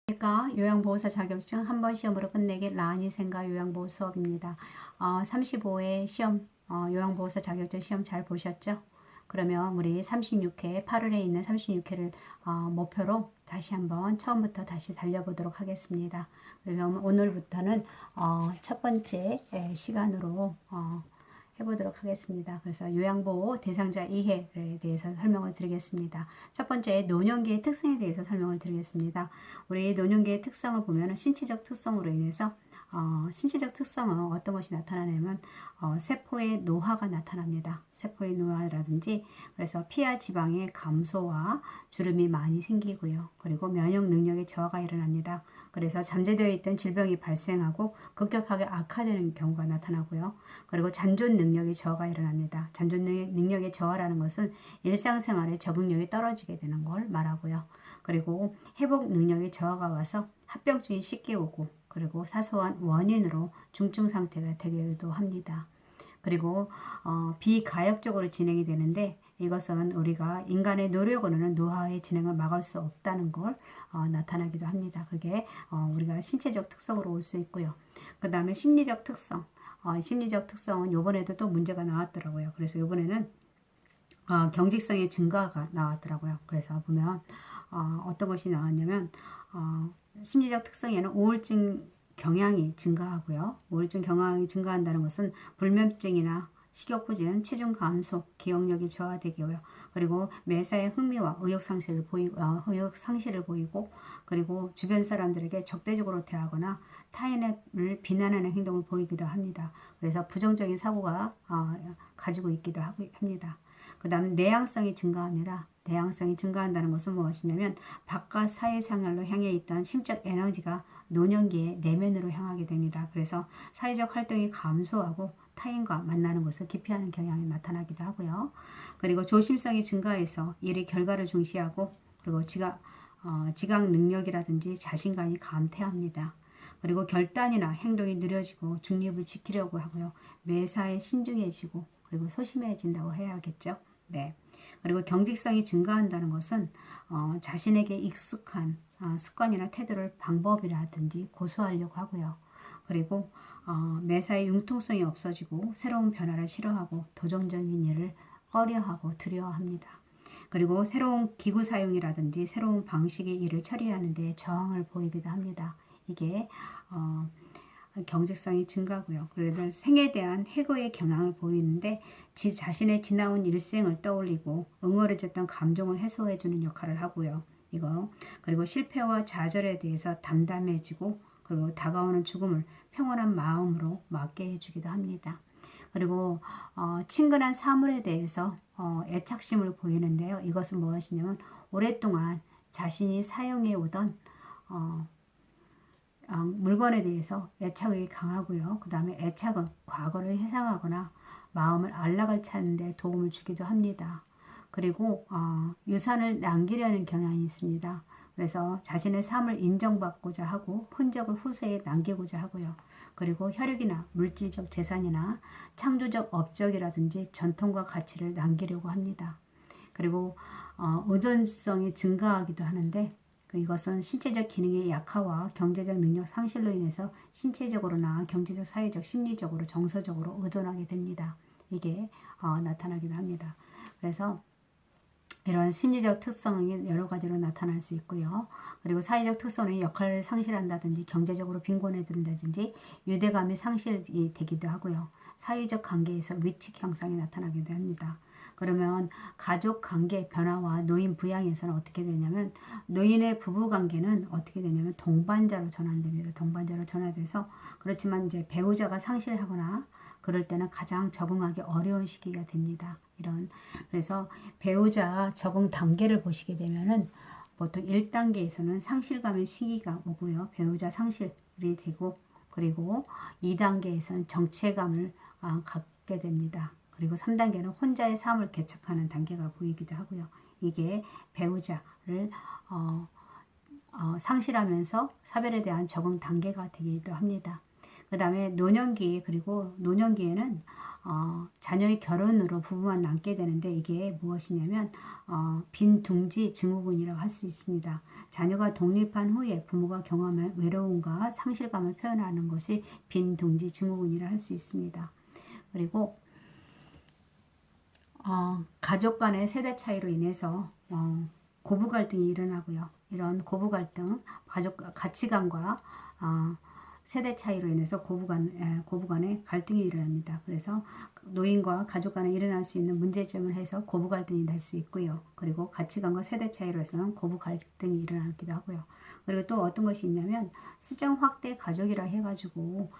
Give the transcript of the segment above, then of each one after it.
요양보호사 자격증 한 번 시험으로 끝내기 라니생가 요양보호 수업입니다. 35회 시험, 요양보호사 자격증 시험 잘 보셨죠? 그러면 우리 36회, 8월에 있는 36회를 목표로 다시 한번 처음부터 다시 달려보도록 하겠습니다. 그러면 오늘부터는 첫 번째 시간으로 해보도록 하겠습니다. 그래서 요양보호 대상자 이해에 대해서 설명을 드리겠습니다. 첫 번째 노년기의 특성에 대해서 설명을 드리겠습니다. 우리 노년기의 특성을 보면 신체적 특성으로 인해서 신체적 특성은 어떤 것이 나타나냐면 세포의 노화가 나타납니다. 세포의 노화라든지 그래서 피하 지방의 감소와 주름이 많이 생기고요. 그리고 면역 능력의 저하가 일어납니다. 그래서 잠재되어 있던 질병이 발생하고 급격하게 악화되는 경우가 나타나고요. 그리고 잔존 능력의 저하가 일어납니다. 잔존 능력의 저하라는 것은 일상생활에 적응력이 떨어지게 되는 걸 말하고요. 그리고 회복 능력의 저하가 와서 합병증이 쉽게 오고 그리고 사소한 원인으로 중증 상태가 되기도 합니다. 그리고 비가역적으로 진행이 되는데 이것은 우리가 인간의 노력으로는 노화의 진행을 막을 수 없다는 걸 나타나기도 합니다. 그게 우리가 신체적 특성으로 올 수 있고요. 그 다음에 심리적 특성. 심리적 특성은 요번에도 또 문제가 나왔더라고요. 그래서 요번에는 경직성의 증가가 나왔더라고요. 그래서 보면 어떤 것이 나왔냐면 심리적 특성에는 우울증 경향이 증가하고요. 우울증 경향이 증가한다는 것은 불면증이나 식욕부진, 체중 감소, 기억력이 저하되고요. 그리고 매사에 흥미와 의욕 상실을 보이고 그리고 주변 사람들에게 적대적으로 대하거나 타인을 비난하는 행동을 보이기도 합니다. 그래서 부정적인 사고가 가지고 있기도 합니다. 그 다음 내향성이 증가합니다. 내향성이 증가한다는 것은 무엇이냐면 바깥 사회생활로 향해 있던 심적 에너지가 노년기에 내면으로 향하게 됩니다. 그래서 사회적 활동이 감소하고 타인과 만나는 것을 기피하는 경향이 나타나기도 하고요. 그리고 조심성이 증가해서 일의 결과를 중시하고 그리고 지각 능력이라든지 자신감이 감퇴합니다. 그리고 결단이나 행동이 느려지고 중립을 지키려고 하고요. 매사에 신중해지고 그리고 소심해진다고 해야겠죠. 네. 그리고 경직성이 증가한다는 것은 자신에게 익숙한 습관이나 태도를 방법이라든지 고수하려고 하고요. 그리고 매사에 융통성이 없어지고 새로운 변화를 싫어하고 도전적인 일을 꺼려하고 두려워합니다. 그리고 새로운 기구 사용이라든지 새로운 방식의 일을 처리하는 데 저항을 보이기도 합니다. 이게 경직성이 증가고요. 그래서 생에 대한 해고의 경향을 보이는데 자신의 지나온 일생을 떠올리고 응어려졌던 감정을 해소해주는 역할을 하고요. 그리고 실패와 좌절에 대해서 담담해지고 그리고 다가오는 죽음을 평온한 마음으로 맞게 해주기도 합니다. 그리고 친근한 사물에 대해서 애착심을 보이는데요. 이것은 무엇이냐면 오랫동안 자신이 사용해 오던 물건에 대해서 애착이 강하고요. 그 다음에 애착은 과거를 회상하거나 마음을 안락을 찾는 데 도움을 주기도 합니다. 그리고 유산을 남기려는 경향이 있습니다. 그래서 자신의 삶을 인정받고자 하고 흔적을 후세에 남기고자 하고요. 그리고 혈육이나 물질적 재산이나 창조적 업적이라든지 전통과 가치를 남기려고 합니다. 그리고 의존성이 증가하기도 하는데 이것은 신체적 기능의 약화와 경제적 능력 상실로 인해서 신체적으로나 경제적, 사회적, 심리적으로, 정서적으로 의존하게 됩니다. 이게 나타나기도 합니다. 그래서 이런 심리적 특성이 여러 가지로 나타날 수 있고요. 그리고 사회적 특성은 역할을 상실한다든지 경제적으로 빈곤해진다든지 유대감이 상실이 되기도 하고요. 사회적 관계에서 위축 형상이 나타나기도 합니다. 그러면 가족 관계 변화와 노인 부양에서는 어떻게 되냐면 노인의 부부 관계는 어떻게 되냐면 동반자로 전환됩니다. 동반자로 전환돼서 그렇지만 이제 배우자가 상실하거나 그럴 때는 가장 적응하기 어려운 시기가 됩니다. 그래서 배우자 적응 단계를 보시게 되면은 보통 1단계에서는 상실감의 시기가 오고요. 배우자 상실이 되고 그리고 2단계에서는 정체감을 갖게 됩니다. 그리고 3단계는 혼자의 삶을 개척하는 단계가 보이기도 하고요. 이게 배우자를 상실하면서 사별에 대한 적응 단계가 되기도 합니다. 그 다음에 노년기, 그리고 노년기에는 자녀의 결혼으로 부부만 남게 되는데 이게 무엇이냐면 빈둥지 증후군이라고 할 수 있습니다. 자녀가 독립한 후에 부모가 경험한 외로움과 상실감을 표현하는 것이 빈둥지 증후군이라 할 수 있습니다. 그리고 가족 간의 세대 차이로 인해서 고부 갈등이 일어나고요. 이런 고부 갈등, 가치관과 세대 차이로 인해서 고부 간의 갈등이 일어납니다. 그래서 노인과 가족 간에 일어날 수 있는 문제점을 해서 고부 갈등이 될 수 있고요. 그리고 가치관과 세대 차이로 해서는 고부 갈등이 일어나기도 하고요. 그리고 또 어떤 것이 있냐면 수정 확대 가족이라 해가지고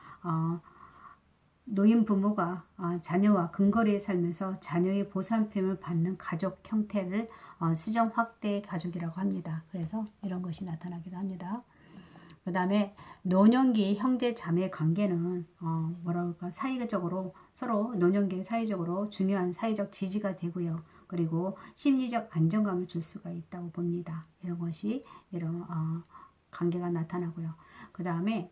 노인 부모가 자녀와 근거리에 살면서 자녀의 보살핌을 받는 가족 형태를 수정 확대 가족이라고 합니다. 그래서 이런 것이 나타나기도 합니다. 그 다음에 노년기 형제 자매 관계는 뭐랄까 사회적으로 서로 노년기 사회적으로 중요한 사회적 지지가 되고요. 그리고 심리적 안정감을 줄 수가 있다고 봅니다. 이런 것이 이런 관계가 나타나고요. 그 다음에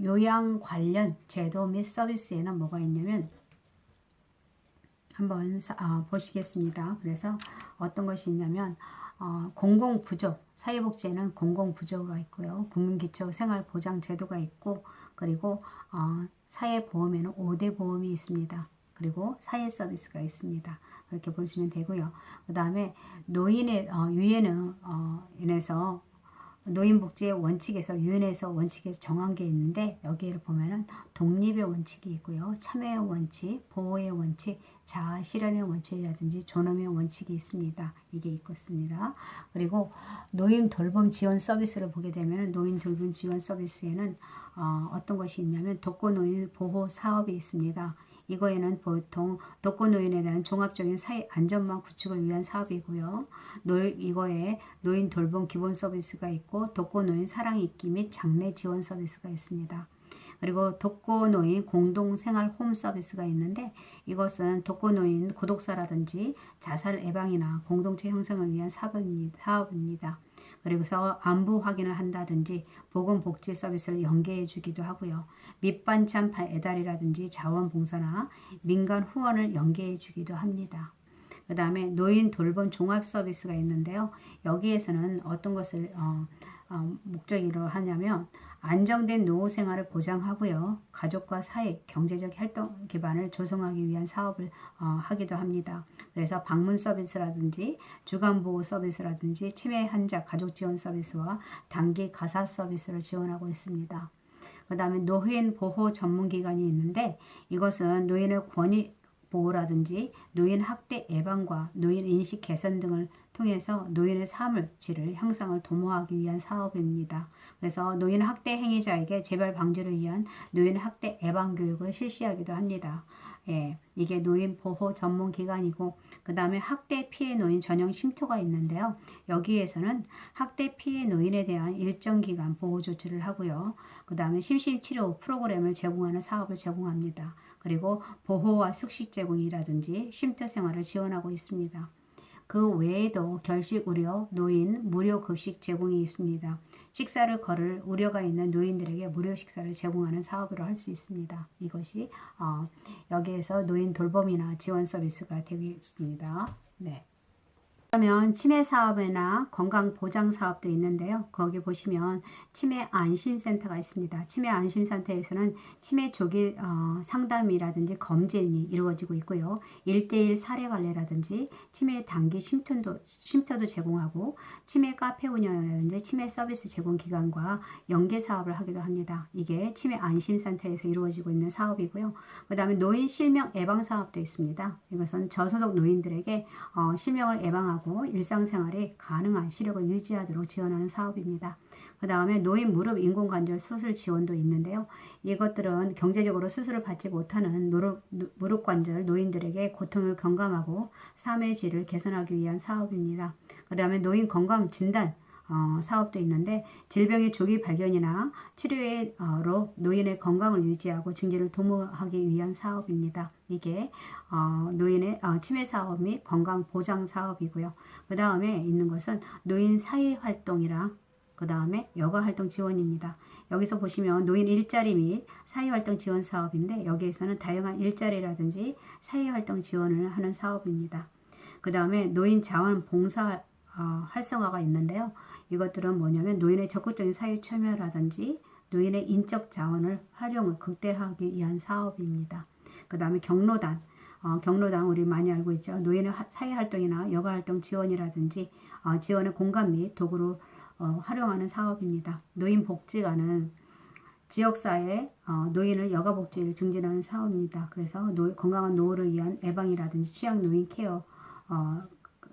요양 관련 제도 및 서비스에는 뭐가 있냐면 한번 보시겠습니다. 그래서 어떤 것이 있냐면 공공부조, 사회복지에는 공공부조가 있고요. 국민기초생활보장제도가 있고, 그리고 사회보험에는 5대 보험이 있습니다. 그리고 사회서비스가 있습니다. 그렇게 보시면 되고요. 그 다음에 노인의 유엔은 인해서 노인복지의 원칙에서 유엔에서 원칙에서 정한 게 있는데 여기를 보면은 독립의 원칙이 있고요. 참여의 원칙, 보호의 원칙, 자아 실현의 원칙이라든지 존엄의 원칙이 있습니다. 이게 있습니다. 그리고 노인 돌봄 지원 서비스를 보게 되면 노인 돌봄 지원 서비스에는 어떤 것이 있냐면 독거노인 보호 사업이 있습니다. 이거에는 보통 독거노인에 대한 종합적인 사회 안전망 구축을 위한 사업이고요. 이거에 노인 돌봄 기본 서비스가 있고 독거노인 사랑 잊기 및 장례 지원 서비스가 있습니다. 그리고 독거노인 공동생활 홈 서비스가 있는데 이것은 독거노인 고독사라든지 자살 예방이나 공동체 형성을 위한 사업입니다. 그래서 안부 확인을 한다든지 보건복지 서비스를 연계해 주기도 하고요. 밑반찬 배달이라든지 자원봉사나 민간 후원을 연계해 주기도 합니다. 그 다음에 노인 돌봄 종합 서비스가 있는데요. 여기에서는 어떤 것을 목적으로 하냐면 안정된 노후 생활을 보장하고요. 가족과 사회, 경제적 활동 기반을 조성하기 위한 사업을 하기도 합니다. 그래서 방문 서비스라든지 주간보호 서비스라든지 치매 환자 가족 지원 서비스와 단기 가사 서비스를 지원하고 있습니다. 그 다음에 노인 보호 전문기관이 있는데 이것은 노인의 권익 보호라든지 노인 학대 예방과 노인 인식 개선 등을 통해서 노인의 삶을 질을 향상을 도모하기 위한 사업입니다. 그래서 노인 학대 행위자에게 재발 방지를 위한 노인 학대 예방 교육을 실시하기도 합니다. 이게 노인 보호 전문 기관이고 그 다음에 학대 피해 노인 전용 쉼터가 있는데요. 여기에서는 학대 피해 노인에 대한 일정 기간 보호 조치를 하고요. 그 다음에 심신치료 프로그램을 제공하는 사업을 제공합니다. 그리고 보호와 숙식 제공이라든지 쉼터 생활을 지원하고 있습니다. 그 외에도 결식 우려, 노인 무료 급식 제공이 있습니다. 식사를 거를 우려가 있는 노인들에게 무료 식사를 제공하는 사업으로 할 수 있습니다. 이것이 여기에서 노인 돌봄이나 지원 서비스가 되겠습니다. 네. 그러면 치매 사업이나 건강 보장 사업도 있는데요. 거기 보시면 치매 안심센터가 있습니다. 치매 안심센터에서는 치매 조기 상담이라든지 검진이 이루어지고 있고요. 1:1 사례 관리라든지 치매 단기 쉼터도 제공하고 치매 카페 운영이라든지 치매 서비스 제공 기관과 연계 사업을 하기도 합니다. 이게 치매 안심센터에서 이루어지고 있는 사업이고요. 그 다음에 노인 실명 예방 사업도 있습니다. 이것은 저소득 노인들에게 실명을 예방하고 일상생활에 가능한 시력을 유지하도록 지원하는 사업입니다. 그 다음에 노인 무릎 인공관절 수술 지원도 있는데요. 이것들은 경제적으로 수술을 받지 못하는 무릎 관절 노인들에게 고통을 경감하고 삶의 질을 개선하기 위한 사업입니다. 그 다음에 노인 건강 진단 사업도 있는데 질병의 조기 발견이나 치료로 노인의 건강을 유지하고 증진을 도모하기 위한 사업입니다. 이게 노인의 치매 사업 및 건강 보장 사업이고요. 그 다음에 있는 것은 노인 사회 활동이랑 그 다음에 여가활동 지원입니다. 여기서 보시면 노인 일자리 및 사회활동 지원 사업인데 여기에서는 다양한 일자리라든지 사회활동 지원을 하는 사업입니다. 그 다음에 노인 자원 봉사 활성화가 있는데요. 이것들은 뭐냐면 노인의 적극적인 사회 참여라든지 노인의 인적 자원을 활용을 극대화하기 위한 사업입니다. 그 다음에 경로당. 경로당 우리 많이 알고 있죠. 노인의 사회활동이나 여가활동 지원이라든지 지원의 공간 및 도구로 활용하는 사업입니다. 노인복지관은 지역사회 노인을 여가복지를 증진하는 사업입니다. 그래서 건강한 노후를 위한 예방이라든지 취약 노인 케어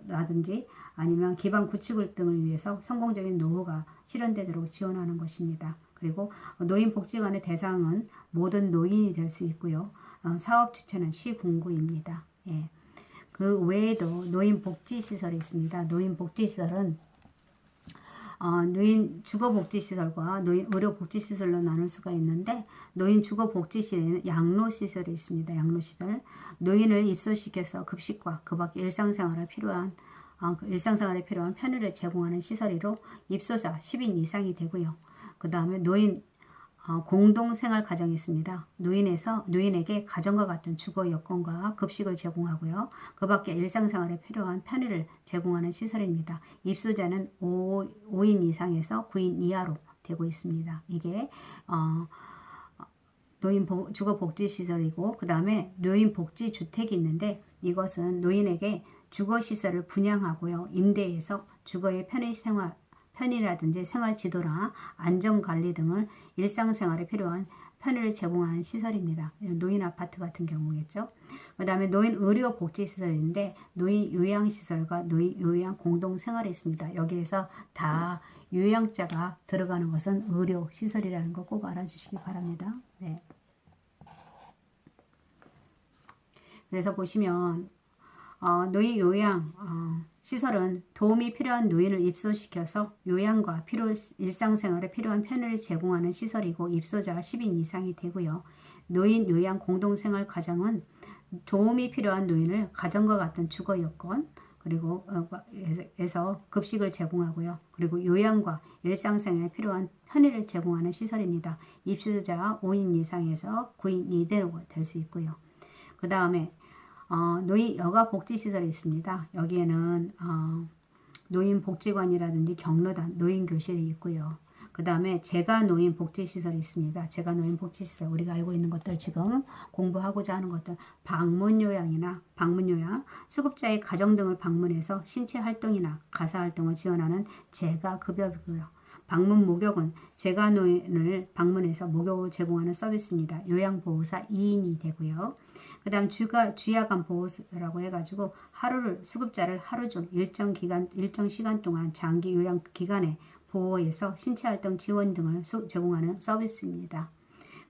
라든지 아니면 기반 구축을 등을 위해서 성공적인 노후가 실현되도록 지원하는 것입니다. 그리고 노인복지관의 대상은 모든 노인이 될 수 있고요. 사업 주체는 시군구입니다. 예. 그 외에도 노인복지시설이 있습니다. 노인복지시설은 노인 주거복지시설과 노인 의료복지시설로 나눌 수가 있는데 노인 주거복지시설에는 양로시설이 있습니다. 양로시설. 노인을 입소시켜서 급식과 그 밖에 일상생활에 필요한 편의를 제공하는 시설이로 입소자 10인 이상이 되고요. 그 다음에 노인 공동생활가정이 있습니다. 노인에게 가정과 같은 주거 여건과 급식을 제공하고요. 그 밖에 일상생활에 필요한 편의를 제공하는 시설입니다. 입소자는 5인 이상에서 9인 이하로 되고 있습니다. 이게 노인 주거복지시설이고 그 다음에 노인복지주택이 있는데 이것은 노인에게 주거시설을 분양하고요. 임대해서 주거의 편의라든지 생활지도나 안전관리 등을 일상생활에 필요한 편의를 제공하는 시설입니다. 노인 아파트 같은 경우겠죠. 그 다음에 노인 의료복지시설인데 노인 요양시설과 노인 요양 공동생활이 있습니다. 여기에서 다 요양자가 들어가는 것은 의료시설이라는 거 꼭 알아주시기 바랍니다. 네. 그래서 보시면 노인 요양 시설은 도움이 필요한 노인을 입소시켜서 요양과 일상생활에 필요한 편의를 제공하는 시설이고 입소자가 10인 이상이 되고요. 노인 요양 공동생활 가정은 도움이 필요한 노인을 가정과 같은 주거 여건 그리고 에서 급식을 제공하고요. 그리고 요양과 일상생활에 필요한 편의를 제공하는 시설입니다. 입소자 5인 이상에서 9인 이내로 될 수 있고요. 그 다음에 노인 여가복지시설이 있습니다. 여기에는 노인복지관이라든지 경로당, 노인교실이 있고요. 그 다음에 재가노인복지시설이 있습니다. 재가노인복지시설 우리가 알고 있는 것들 지금 공부하고자 하는 것들 방문요양이나 방문요양, 수급자의 가정 등을 방문해서 신체활동이나 가사활동을 지원하는 재가급여이고요. 방문 목욕은 재가노인을 방문해서 목욕을 제공하는 서비스입니다. 요양보호사 2인이 되고요. 그 다음 주야간 보호라고 해가지고 수급자를 하루 중 일정 시간 동안 장기 요양 기간에 보호해서 신체활동 지원 등을 제공하는 서비스입니다.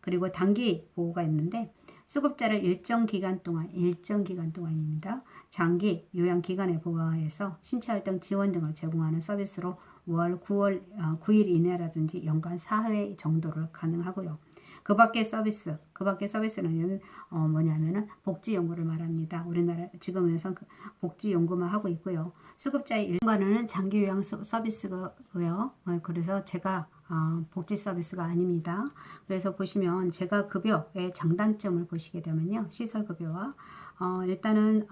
그리고 단기 보호가 있는데 수급자를 일정 기간 동안입니다. 장기 요양 기간에 보호해서 신체활동 지원 등을 제공하는 서비스로 월 9일 이내라든지 연간 4회 정도를 가능하고요. 그 밖의 서비스는 뭐냐면은 복지연구를 말합니다. 우리나라 지금에선 복지연구만 하고 있고요. 수급자의 일과는 장기요양 서비스고요. 그래서 제가 복지 서비스가 아닙니다. 그래서 보시면 제가 급여의 장단점을 보시게 되면요. 시설급여와 일단은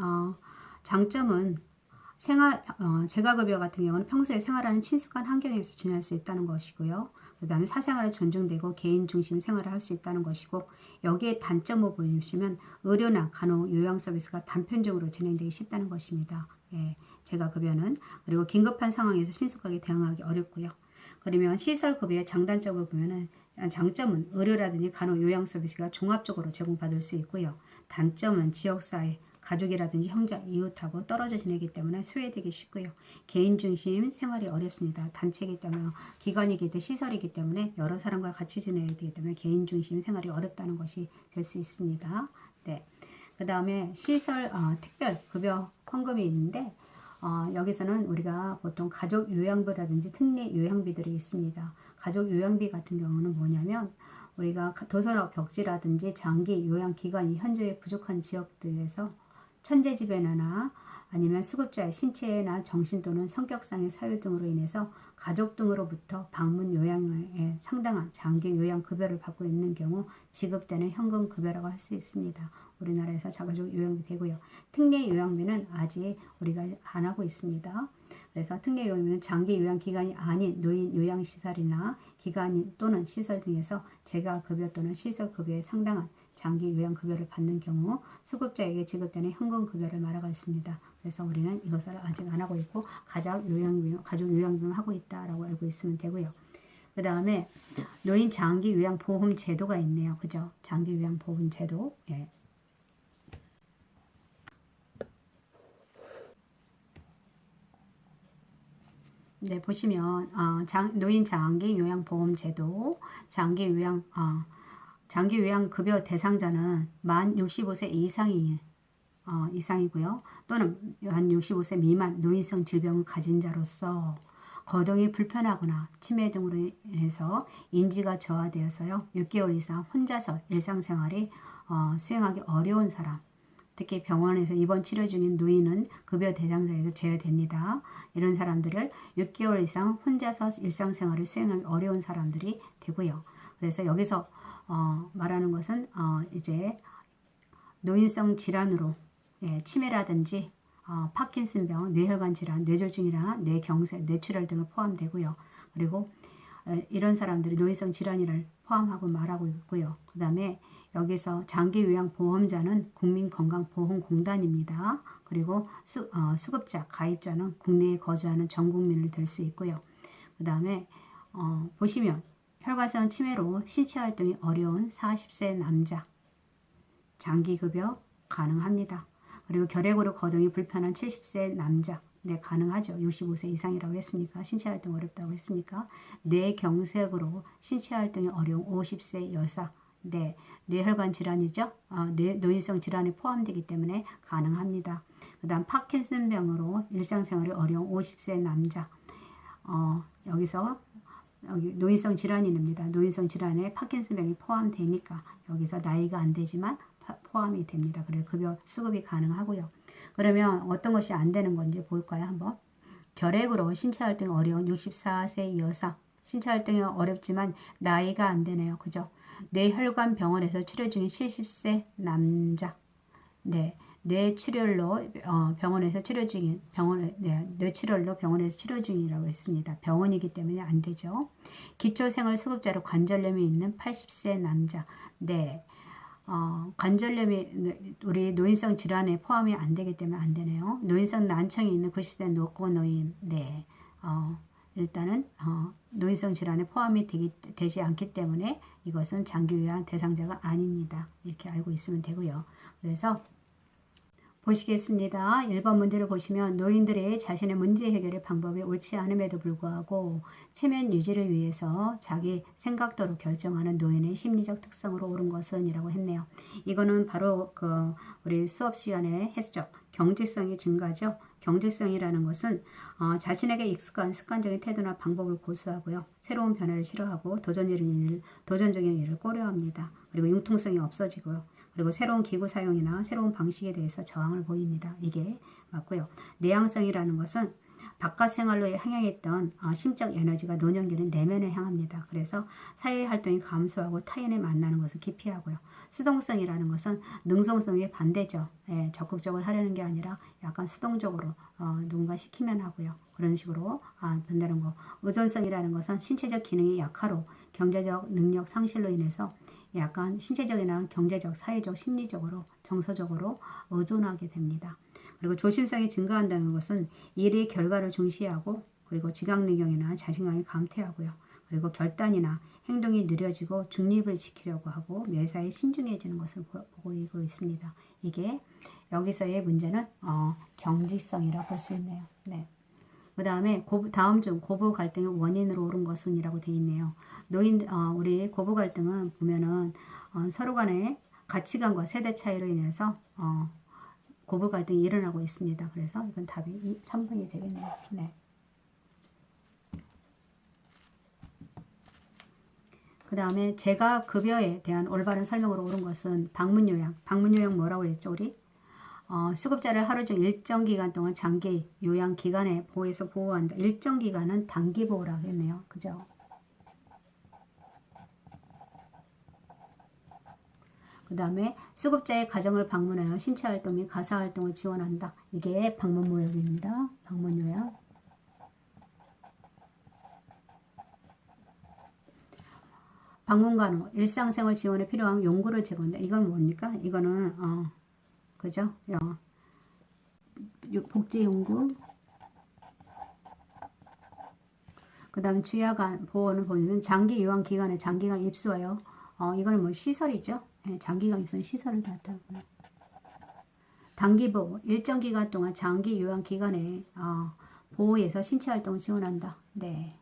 장점은 재가급여 같은 경우는 평소에 생활하는 친숙한 환경에서 지낼 수 있다는 것이고요. 그 다음에 사생활이 존중되고 개인 중심 생활을 할 수 있다는 것이고 여기에 단점을 보시면 의료나 간호 요양 서비스가 단편적으로 진행되기 쉽다는 것입니다. 예, 재가급여는 그리고 긴급한 상황에서 신속하게 대응하기 어렵고요. 그러면 시설급여의 장단점을 보면은 장점은 의료라든지 간호 요양 서비스가 종합적으로 제공받을 수 있고요. 단점은 지역사회 가족이라든지 형제, 이웃하고 떨어져 지내기 때문에 소외되기 쉽고요. 개인 중심 생활이 어렵습니다. 단체이기 때문에 기관이기 때문에 시설이기 때문에 여러 사람과 같이 지내야 되기 때문에 개인 중심 생활이 어렵다는 것이 될 수 있습니다. 네. 그 다음에 시설 특별 급여 환급이 있는데 여기서는 우리가 보통 가족 요양비라든지 특례 요양비들이 있습니다. 가족 요양비 같은 경우는 뭐냐면 우리가 도서력 벽지라든지 장기 요양 기관이 현저히 부족한 지역들에서 천재지변이나 아니면 수급자의 신체나 정신 또는 성격상의 사유 등으로 인해서 가족 등으로부터 방문 요양에 상당한 장기 요양 급여를 받고 있는 경우 지급되는 현금 급여라고 할 수 있습니다. 우리나라에서 자가족 요양비 되고요. 특례 요양비는 아직 우리가 안 하고 있습니다. 그래서 특례 요양비는 장기 요양 기간이 아닌 노인 요양시설이나 기관 또는 시설 등에서 재가급여 또는 시설급여에 상당한 장기 요양급여를 받는 경우 수급자에게 지급되는 현금급여를 말하고 있습니다. 그래서 우리는 이것을 아직 안 하고 있고 가족 요양비만 하고 있다라고 알고 있으면 되고요. 그 다음에 노인 장기 요양 보험 제도가 있네요. 그죠? 장기 요양 보험 제도. 예. 네, 보시면 노인 장기 요양 보험 제도, 장기 요양 급여 대상자는 만 65세 이상이고요. 또는 만 65세 미만 노인성 질병을 가진 자로서 거동이 불편하거나 치매 등으로 인해서 인지가 저하되어서요. 6개월 이상 혼자서 일상생활이 수행하기 어려운 사람, 특히 병원에서 입원 치료 중인 노인은 급여 대상자에서 제외됩니다. 이런 사람들을 6개월 이상 혼자서 일상생활을 수행하기 어려운 사람들이 되고요. 그래서 여기서 말하는 것은 이제 노인성 질환으로 치매라든지 파킨슨병, 뇌혈관 질환, 뇌졸중이나 뇌경색, 뇌출혈 등을 포함되고요. 그리고 이런 사람들이 노인성 질환을 포함하고 말하고 있고요. 그 다음에 여기서 장기요양보험자는 국민건강보험공단입니다. 그리고 수급자, 가입자는 국내에 거주하는 전 국민을 들 수 있고요. 그 다음에 보시면 혈관성 치매로 신체활동이 어려운 40세 남자 장기급여 가능합니다. 그리고 결핵으로 거동이 불편한 70세 남자 네, 가능하죠. 65세 이상이라고 했으니까 신체활동 어렵다고 했으니까 뇌경색으로 신체활동이 어려운 50세 여사 네, 뇌혈관 질환이죠. 노인성 질환이 포함되기 때문에 가능합니다. 그 다음 파킨슨병으로 일상생활이 어려운 50세 남자 여기서 여기 노인성 질환입니다. 노인성 질환에 파킨슨병이 포함되니까 여기서 나이가 안 되지만 포함이 됩니다. 그래서 급여 수급이 가능하고요. 그러면 어떤 것이 안 되는 건지 볼까요? 한번. 결핵으로 신체활동이 어려운 64세 여사. 신체활동이 어렵지만 나이가 안 되네요. 그죠? 뇌혈관 병원에서 치료 중인 70세 남자. 네. 뇌출혈로 병원에서 치료 중인 뇌출혈로 병원에서 치료 중이라고 했습니다. 병원이기 때문에 안 되죠. 기초생활수급자로 관절염이 있는 80세 남자. 네. 관절염이 우리 노인성 질환에 포함이 안 되기 때문에 안 되네요. 노인성 난청이 있는 90세 노고 노인. 네. 일단은 노인성 질환에 포함이 되지 않기 때문에 이것은 장기요양 대상자가 아닙니다. 이렇게 알고 있으면 되고요. 그래서 보시겠습니다. 1번 문제를 보시면 노인들의 자신의 문제 해결의 방법이 옳지 않음에도 불구하고 체면 유지를 위해서 자기 생각대로 결정하는 노인의 심리적 특성으로 옳은 것은 이라고 했네요. 이거는 바로 우리 수업 시간에 했죠. 경직성의 증가죠. 경직성이라는 것은 자신에게 익숙한 습관적인 태도나 방법을 고수하고요. 새로운 변화를 싫어하고 도전적인 일을 꺼려합니다. 그리고 융통성이 없어지고요. 그리고 새로운 기구 사용이나 새로운 방식에 대해서 저항을 보입니다. 이게 맞고요. 내향성이라는 것은 바깥 생활로 향했던 심적 에너지가 노년기는 내면에 향합니다. 그래서 사회활동이 감소하고 타인을 만나는 것을 기피하고요. 수동성이라는 것은 능동성의 반대죠. 적극적으로 하려는 게 아니라 약간 수동적으로 누군가 시키면 하고요. 그런 식으로 된다는 거. 의존성이라는 것은 신체적 기능이 약화로 경제적 능력 상실로 인해서 약간 신체적이나 경제적, 사회적, 심리적으로, 정서적으로 의존하게 됩니다. 그리고 조심성이 증가한다는 것은 일의 결과를 중시하고 그리고 지각능력이나 자신감이 감퇴하고요. 그리고 결단이나 행동이 느려지고 중립을 지키려고 하고 매사에 신중해지는 것을 보이고 있습니다. 이게 여기서의 문제는 경직성이라고 볼 수 있네요. 네. 그 다음에 다음 중 고부 갈등의 원인으로 옳은 것은 이라고 되어 있네요. 우리 고부 갈등은 보면은 서로 간의 가치관과 세대 차이로 인해서 고부 갈등이 일어나고 있습니다. 그래서 이건 답이 3번이 되겠네요. 네. 그 다음에 제가 급여에 대한 올바른 설명으로 옳은 것은 방문요양. 방문요양 뭐라고 했죠, 우리? 수급자를 하루 중 일정 기간 동안 장기 요양 기간에 보호해서 보호한다. 일정 기간은 단기 보호라고 했네요. 그죠? 그 다음에 수급자의 가정을 방문하여 신체활동 및 가사활동을 지원한다. 이게 방문모역입니다. 방문요약. 방문간 후 일상생활 지원에 필요한 용구를 제공한다. 이건 뭡니까? 이거는 그죠? 복지용구. 그 다음 주야간 보호는 보면 장기 요양 기간에 장기간 입소하여 이거는 뭐 시설이죠. 예, 장기간 입소는 시설을 갖다고요. 단기 보호 일정 기간 동안 장기 요양 기간에 보호해서 신체 활동을 지원한다. 네.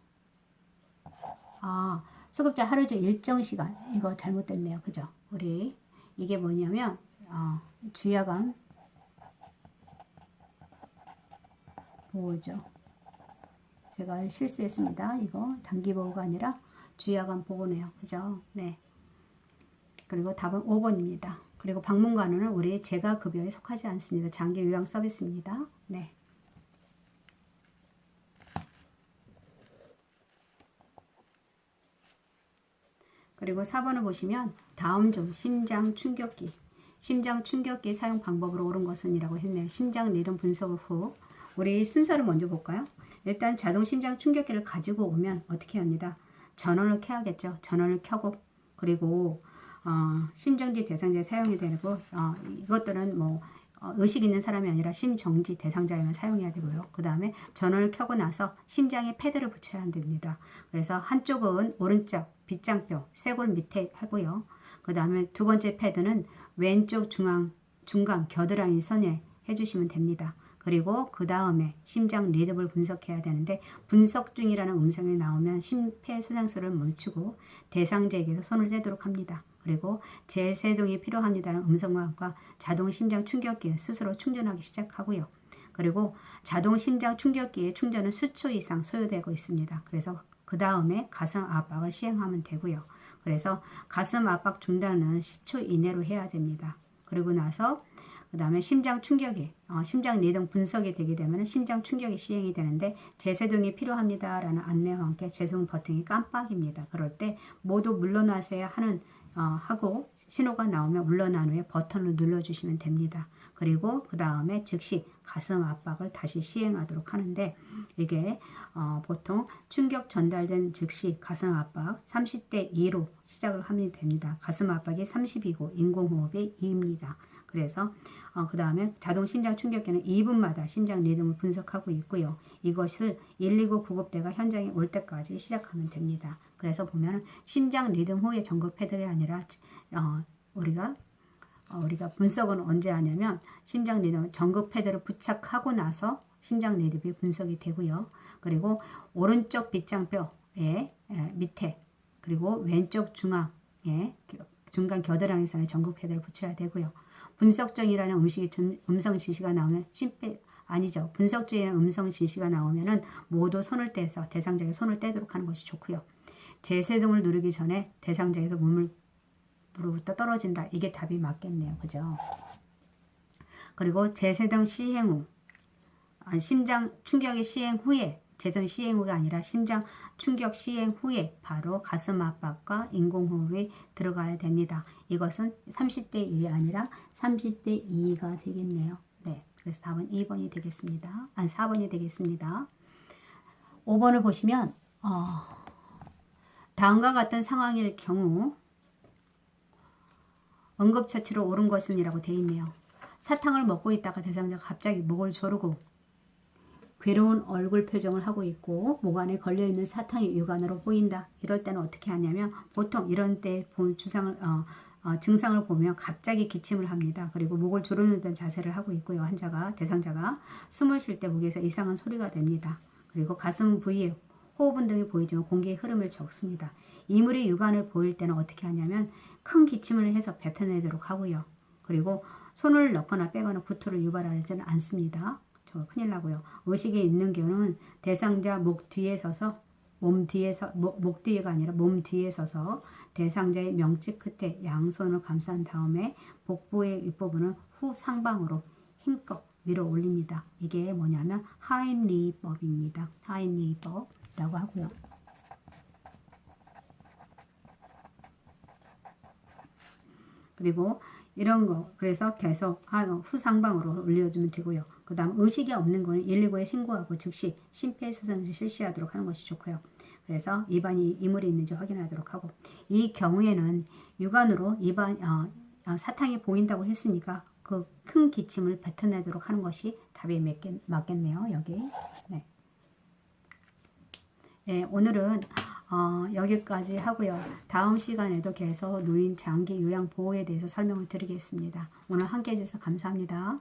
수급자 하루 중 일정 시간 이거 잘못됐네요. 그죠? 우리 이게 뭐냐면 주야간 보호죠. 제가 실수했습니다. 이거 단기 보호가 아니라 주야간 보호네요. 그죠? 네. 그리고 답은 5번입니다. 그리고 방문간호는 우리 재가급여에 속하지 않습니다. 장기 요양 서비스입니다. 네. 그리고 4번을 보시면 다음 중 심장 충격기 사용 방법으로 옳은 것은 이라고 했네요. 심장 리듬 분석 후 우리 순서를 먼저 볼까요? 일단 자동 심장 충격기를 가지고 오면 어떻게 합니다. 전원을 켜야겠죠. 전원을 켜고 그리고 심정지 대상자에 사용이 되고 이것들은 뭐 의식 있는 사람이 아니라 심정지 대상자에만 사용해야 되고요. 그 다음에 전원을 켜고 나서 심장에 패드를 붙여야 됩니다. 그래서 한쪽은 오른쪽 빗장뼈 쇄골 밑에 하고요. 그 다음에 두 번째 패드는 왼쪽 중간 겨드랑이 선에 해주시면 됩니다. 그리고 그 다음에 심장 리듬을 분석해야 되는데 분석 중이라는 음성이 나오면 심폐소생술을 멈추고 대상자에게서 손을 떼도록 합니다. 그리고 재세동이 필요합니다는 음성과 자동 심장 충격기에 스스로 충전하기 시작하고요. 그리고 자동 심장 충격기의 충전은 수초 이상 소요되고 있습니다. 그래서 그 다음에 가슴 압박을 시행하면 되고요. 그래서 가슴 압박 중단은 10초 이내로 해야 됩니다. 그리고 나서 그 다음에 심장 충격이 심장 리듬 분석이 되게 되면 심장 충격이 시행이 되는데 재세동이 필요합니다 라는 안내와 함께 재세동 버튼이 깜빡입니다. 그럴 때 모두 물러나세요 하고 신호가 나오면 물러난 후에 버튼을 눌러주시면 됩니다. 그리고 그 다음에 즉시 가슴 압박을 다시 시행하도록 하는데 이게 보통 충격 전달된 즉시 가슴 압박 30대 2로 시작을 하면 됩니다. 가슴 압박이 30이고 인공호흡이 2입니다. 그래서 그 다음에 자동 심장 충격기는 2분마다 심장 리듬을 분석하고 있고요. 이것을 119 구급대가 현장에 올 때까지 시작하면 됩니다. 그래서 보면 심장 리듬 후에 전극 패드가 아니라 우리가 분석은 언제 하냐면 심장 리듬 전극 패드를 부착하고 나서 심장 리듬이 분석이 되고요. 그리고 오른쪽 빗장뼈의 밑에 그리고 왼쪽 중간 겨드랑이 선에 전극 패드를 붙여야 되고요. 분석 중이라는 음성 지시가 나오면 분석 중이라는 음성 지시가 나오면은 모두 손을 떼서 대상자에게 손을 떼도록 하는 것이 좋고요. 재세동을 누르기 전에 대상자에서 몸으로부터 떨어진다. 이게 답이 맞겠네요. 그죠? 그리고 재세동 시행 후 심장 충격의 시행 후에 재세동 시행 후가 아니라 심장 충격 시행 후에 바로 가슴 압박과 인공호흡이 들어가야 됩니다. 이것은 30대 1이 아니라 30대 2가 되겠네요. 네, 그래서 답은 2번이 되겠습니다. 4번이 되겠습니다. 5번을 보시면 다음과 같은 상황일 경우 응급처치로 옳은 것은 이라고 되어 있네요. 사탕을 먹고 있다가 대상자가 갑자기 목을 조르고 괴로운 얼굴 표정을 하고 있고 목 안에 걸려있는 사탕이 육안으로 보인다. 이럴 때는 어떻게 하냐면 보통 이런 때 증상을 보면 갑자기 기침을 합니다. 그리고 목을 조르는 듯한 자세를 하고 있고요. 대상자가 숨을 쉴 때 목에서 이상한 소리가 됩니다. 그리고 가슴 부위에 호흡 운동이 보이지만 공기의 흐름을 적습니다. 이물이 육안을 보일 때는 어떻게 하냐면 큰 기침을 해서 뱉어내도록 하고요. 그리고 손을 넣거나 빼거나 구토를 유발하지는 않습니다. 저 큰일 나고요. 의식이 있는 경우는 대상자 목 뒤에 서서 목 뒤에가 아니라 몸 뒤에 서서 대상자의 명치 끝에 양손을 감싼 다음에 복부의 윗부분을 후 상방으로 힘껏 밀어 올립니다. 이게 뭐냐면 하임리히법입니다. 하임리히법이라고 하고요. 그리고 이런 거 그래서 계속 후상방으로 올려주면 되고요. 그 다음 의식이 없는 건 119에 신고하고 즉시 심폐소생술 실시하도록 하는 것이 좋고요. 그래서 입안이 이물이 있는지 확인하도록 하고, 이 경우에는 육안으로 사탕이 보인다고 했으니까 그 큰 기침을 뱉어내도록 하는 것이 답이 맞겠네요. 여기. 네. 네, 오늘은 여기까지 하고요. 다음 시간에도 계속 노인 장기 요양 보호에 대해서 설명을 드리겠습니다. 오늘 함께 해주셔서 감사합니다.